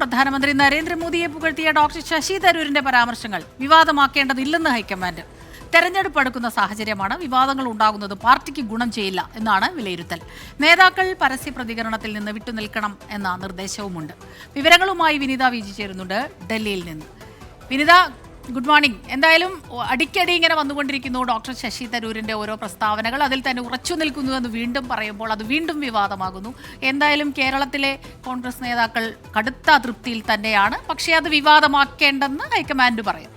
പ്രധാനമന്ത്രി നരേന്ദ്രമോദിയെ പുകഴ്ത്തിയ ഡോക്ടർ ശശി തരൂരിന്റെ പരാമർശങ്ങൾ വിവാദമാക്കേണ്ടതില്ലെന്ന് ഹൈക്കമാൻഡ്. തെരഞ്ഞെടുപ്പ് അടുക്കുന്ന സാഹചര്യമാണ് വിവാദങ്ങൾ ഉണ്ടാകുന്നത് പാർട്ടിക്ക് ഗുണം ചെയ്യില്ല എന്നാണ് വിലയിരുത്തൽ. നേതാക്കൾ പരസ്യ പ്രതികരണത്തിൽ നിന്ന് വിട്ടുനിൽക്കണം എന്ന നിർദ്ദേശവുമുണ്ട്. വിവരങ്ങളുമായി വിനിത വിജി ചേരുന്നുണ്ട് ഡൽഹിയിൽ നിന്ന്. Vinitha, good morning. എന്തായാലും അടിക്കടി ഇങ്ങനെ വന്നുകൊണ്ടിരിക്കുന്നു ഡോക്ടർ ശശി തരൂരിന്റെ ഓരോ പ്രസ്താവനകൾ. അതിൽ തന്നെ ഉറച്ചു നിൽക്കുന്നുവെന്ന് വീണ്ടും പറയുമ്പോൾ അത് വീണ്ടും വിവാദമാകുന്നു. എന്തായാലും കേരളത്തിലെ കോൺഗ്രസ് നേതാക്കൾ കടുത്ത അതൃപ്തിയിൽ തന്നെയാണ്. പക്ഷേ അത് വിവാദമാക്കേണ്ടെന്ന് ഹൈക്കമാൻഡ് പറയും.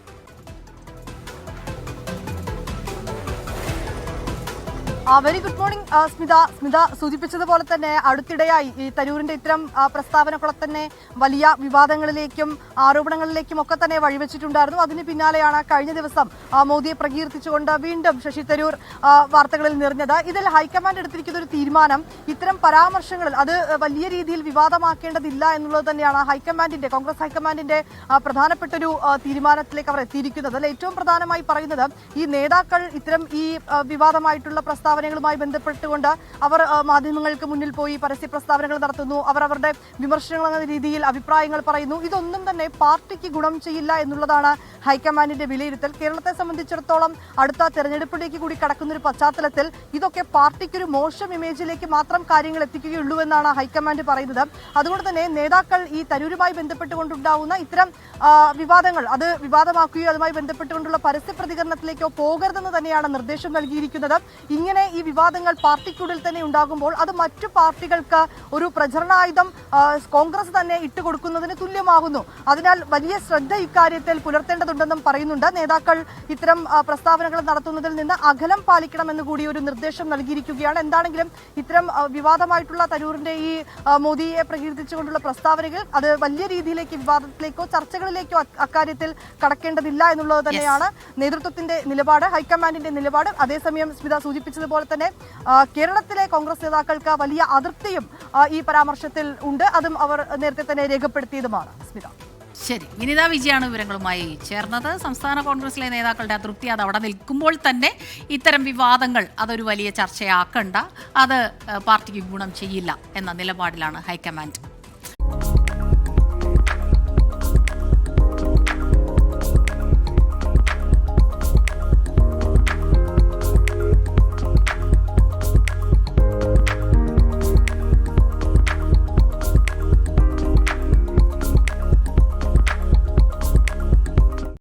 വെരി ഗുഡ് മോർണിംഗ് സ്മിത സൂചിപ്പിച്ചതുപോലെ തന്നെ അടുത്തിടെയായി ഈ തരൂരിന്റെ ഇത്തരം പ്രസ്താവനകളെ തന്നെ വലിയ വിവാദങ്ങളിലേക്കും ആരോപണങ്ങളിലേക്കും ഒക്കെ തന്നെ വഴിവെച്ചിട്ടുണ്ടായിരുന്നു. അതിന് പിന്നാലെയാണ് കഴിഞ്ഞ ദിവസം മോദിയെ പ്രകീർത്തിച്ചുകൊണ്ട് വീണ്ടും ശശി തരൂർ വാർത്തകളിൽ നിറഞ്ഞത്. ഇതിൽ ഹൈക്കമാൻഡ് എടുത്തിരിക്കുന്ന ഒരു തീരുമാനം ഇത്തരം പരാമർശങ്ങളിൽ അത് വലിയ രീതിയിൽ വിവാദമാക്കേണ്ടതില്ല എന്നുള്ളത് തന്നെയാണ് ഹൈക്കമാൻഡിന്റെ കോൺഗ്രസ് ഹൈക്കമാൻഡിന്റെ പ്രധാനപ്പെട്ട ഒരു തീരുമാനത്തിലേക്ക് അവർ എത്തിയിരിക്കുന്നത്. അതിൽ ഏറ്റവും പ്രധാനമായി പറയുന്നത് ഈ നേതാക്കൾ ഇത്തരം ഈ വിവാദമായിട്ടുള്ള പ്രസ്താവനകളുമായി ബന്ധപ്പെട്ടുകൊണ്ട് അവർ മാധ്യമങ്ങൾക്ക് മുന്നിൽ പോയി പരസ്യ പ്രസ്താവനകൾ നടത്തുന്നു. അവർ അവരുടെ വിമർശനങ്ങൾ എന്ന രീതിയിൽ അഭിപ്രായങ്ങൾ പറയുന്നു. ഇതൊന്നും തന്നെ പാർട്ടിക്ക് ഗുണം ചെയ്യില്ല എന്നുള്ളതാണ് ഹൈക്കമാൻഡിന്റെ വിലയിരുത്തൽ. കേരളത്തെ സംബന്ധിച്ചിടത്തോളം അടുത്ത തെരഞ്ഞെടുപ്പിലേക്ക് കൂടി കടക്കുന്ന ഒരു പശ്ചാത്തലത്തിൽ ഇതൊക്കെ പാർട്ടിക്കൊരു മോശം ഇമേജിലേക്ക് മാത്രം കാര്യങ്ങൾ എത്തിക്കുകയുള്ളൂ എന്നാണ് ഹൈക്കമാൻഡ് പറയുന്നത്. അതുകൊണ്ട് തന്നെ നേതാക്കൾ ഈ തരൂരുമായി ബന്ധപ്പെട്ടുകൊണ്ടുണ്ടാവുന്ന ഇത്തരം വിവാദങ്ങൾ അത് വിവാദമാക്കുകയോ അതുമായി ബന്ധപ്പെട്ടുകൊണ്ടുള്ള പരസ്യ പ്രതികരണത്തിലേക്കോ പോകരുതെന്ന് തന്നെയാണ് നിർദ്ദേശം നൽകിയിരിക്കുന്നത്. ഇങ്ങനെ ഈ വിവാദങ്ങൾ പാർട്ടിക്കുള്ളിൽ തന്നെ ഉണ്ടാകുമ്പോൾ അത് മറ്റു പാർട്ടികൾക്ക് ഒരു പ്രചരണായുധം കോൺഗ്രസ് തന്നെ ഇട്ടുകൊടുക്കുന്നതിന് തുല്യമാകുന്നു. അതിനാൽ വലിയ ശ്രദ്ധ ഇക്കാര്യത്തിൽ പുലർത്തേണ്ടതുണ്ടെന്നും പറയുന്നുണ്ട്. നേതാക്കൾ ഇത്തരം പ്രസ്താവനകൾ നടത്തുന്നതിൽ നിന്ന് അകലം പാലിക്കണമെന്ന് കൂടി ഒരു നിർദ്ദേശം നൽകിയിരിക്കുകയാണ്. എന്താണെങ്കിലും ഇത്തരം വിവാദമായിട്ടുള്ള തരൂരിന്റെ ഈ മോദിയെ പ്രകീർത്തിച്ചുകൊണ്ടുള്ള പ്രസ്താവനകൾ അത് വലിയ രീതിയിലേക്ക് വിവാദത്തിലേക്കോ ചർച്ചകളിലേക്കോ അക്കാര്യത്തിൽ കടക്കേണ്ടതില്ല എന്നുള്ളത് തന്നെയാണ് നേതൃത്വത്തിന്റെ നിലപാട്, ഹൈക്കമാൻഡിന്റെ നിലപാട്. അതേസമയം സ്മിത സൂചിപ്പിച്ചതുപോലെ തന്നെ കേരളത്തിലെ കോൺഗ്രസ് നേതാക്കൾക്ക് വലിയ അതൃപ്തിയും ഈ പരാമർശത്തിൽ ഉണ്ട്. അതും അവർ നേരത്തെ തന്നെ രേഖപ്പെടുത്തിയതുമാണ്. സ്മിത, ശരി. വിനിത വിജയാണ് വിവരങ്ങളുമായി ചേർന്നത്. സംസ്ഥാന കോൺഗ്രസിലെ നേതാക്കളുടെ അതൃപ്തി അത് അവിടെ നിൽക്കുമ്പോൾ തന്നെ ഇത്തരം വിവാദങ്ങൾ അതൊരു വലിയ ചർച്ചയാക്കണ്ട, അത് പാർട്ടിക്ക് ഗുണം ചെയ്യില്ല എന്ന നിലപാടിലാണ് ഹൈക്കമാൻഡ്.